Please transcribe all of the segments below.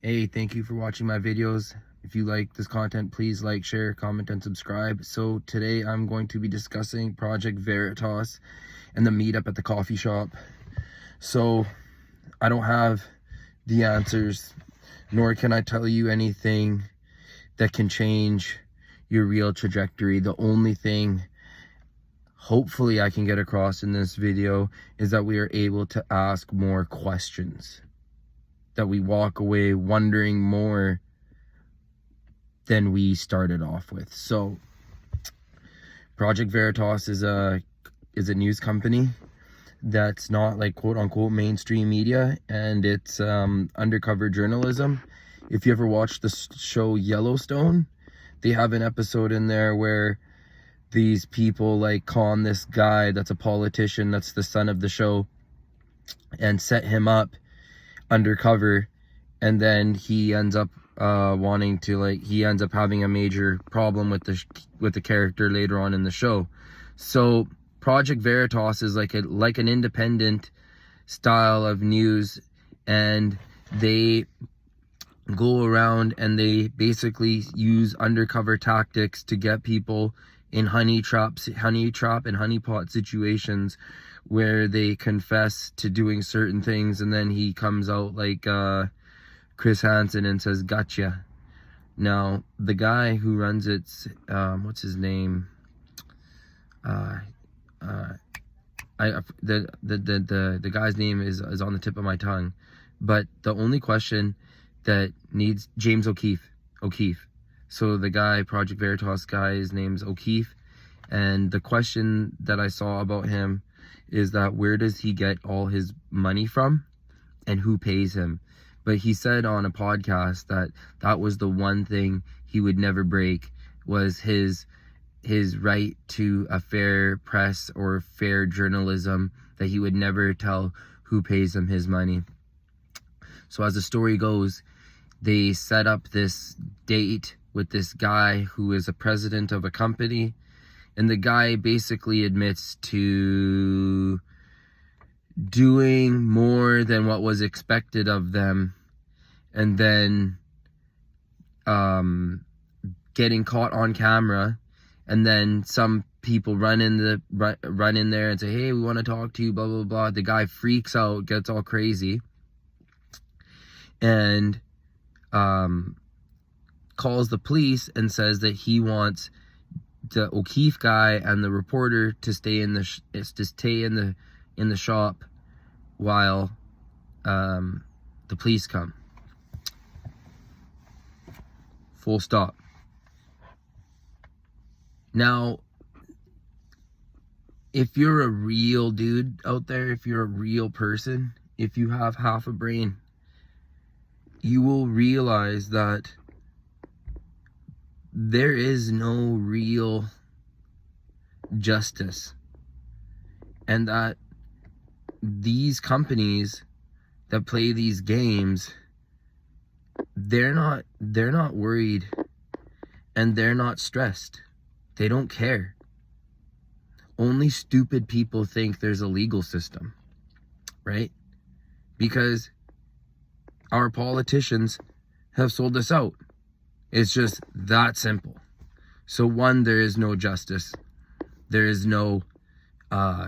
Hey, thank you for watching my videos. If you like this content, please like, share, comment, and subscribe. So today I'm going to be discussing Project Veritas and the meetup at the coffee shop. So I don't have the answers, nor can I tell you anything that can change your real trajectory. The only thing hopefully I can get across in this video is that we are able to ask more questions, that we walk away wondering more than we started off with. So Project Veritas is a news company that's not like quote unquote mainstream media, and it's undercover journalism. If you ever watched the show Yellowstone, they have an episode in there where these people like con this guy that's a politician, that's the son of the show, and set him up undercover, and then he ends up he ends up having a major problem with the character later on in the show. So Project Veritas is like an independent style of news, and they go around and they basically use undercover tactics to get people in honey trap and honeypot situations where they confess to doing certain things, and then he comes out like Chris Hansen and says gotcha. Now the guy who runs it's what's his name, the guy's name is on the tip of my tongue, but the only question that needs James O'Keefe. So the guy, Project Veritas guy, his name's O'Keefe, and the question that I saw about him is that where does he get all his money from and who pays him? But he said on a podcast that that was the one thing he would never break, was his right to a fair press or fair journalism, that he would never tell who pays him his money. So as the story goes, they set up this date with this guy who is a president of a company, and the guy basically admits to doing more than what was expected of them, and then getting caught on camera, and then some people run in there and say, hey, we want to talk to you, blah blah blah. The guy freaks out, gets all crazy, and calls the police and says that he wants the O'Keefe guy and the reporter to stay in the shop while the police come. Full stop. Now, if you're a real dude out there, if you're a real person, if you have half a brain, you will realize that there is no real justice, and that these companies that play these games, they're not worried, and they're not stressed. They don't care. Only stupid people think there's a legal system, right? Because our politicians have sold us out. It's just that simple. So one, there is no justice. There is no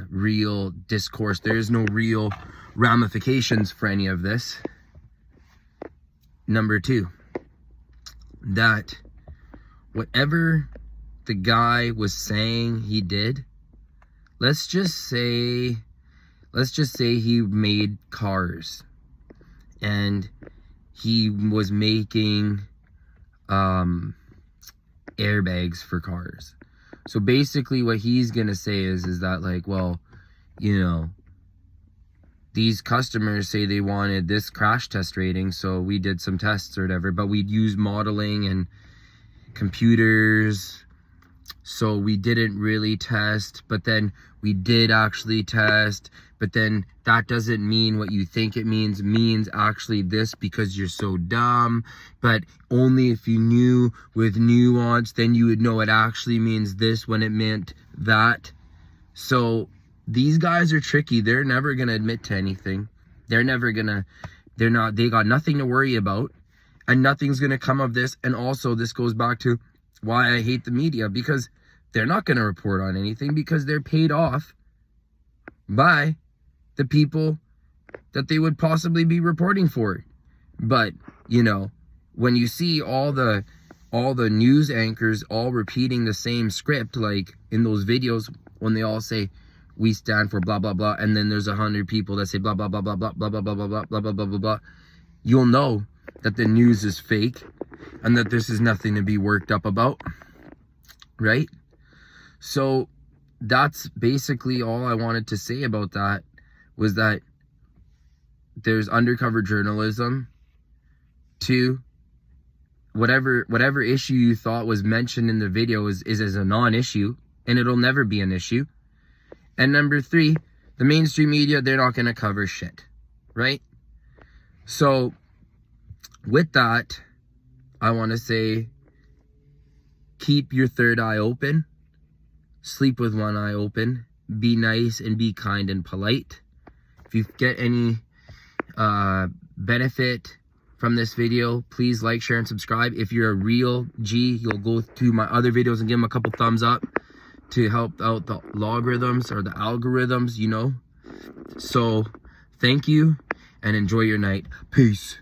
real discourse. There is no real ramifications for any of this. Number two, that whatever the guy was saying he did, let's just say he made cars, and he was making airbags for cars. So basically what he's gonna say is that, like, well, you know, these customers say they wanted this crash test rating, so we did some tests or whatever, but we'd use modeling and computers, so we didn't really test, but then we did actually test, but then that doesn't mean what you think it means actually this, because you're so dumb. But only if you knew with nuance, then you would know it actually means this when it meant that. So these guys are tricky. They're never gonna admit to anything. They got nothing to worry about. and nothing's going to come of this. And also, this goes back to why I hate the media, because they're not going to report on anything, because they're paid off by the people that they would possibly be reporting for. But, you know, when you see all the news anchors all repeating the same script, like in those videos, when they all say, we stand for blah, blah, blah, and then there's 100 people that say blah, blah, blah, blah, blah, blah, blah, blah, blah, blah, blah, blah, blah, blah, blah, you'll know that the news is fake and that this is nothing to be worked up about, right? So that's basically all I wanted to say about that, was that there's undercover journalism. Two, whatever issue you thought was mentioned in the video is as a non-issue, and it'll never be an issue. And number three, the mainstream media, they're not going to cover shit, right? So with that, I want to say, keep your third eye open, sleep with one eye open, be nice and be kind and polite. If you get any benefit from this video, please like, share, and subscribe. If you're a real G, you'll go to my other videos and give them a couple thumbs up to help out the logarithms or the algorithms, you know. So thank you and enjoy your night. Peace.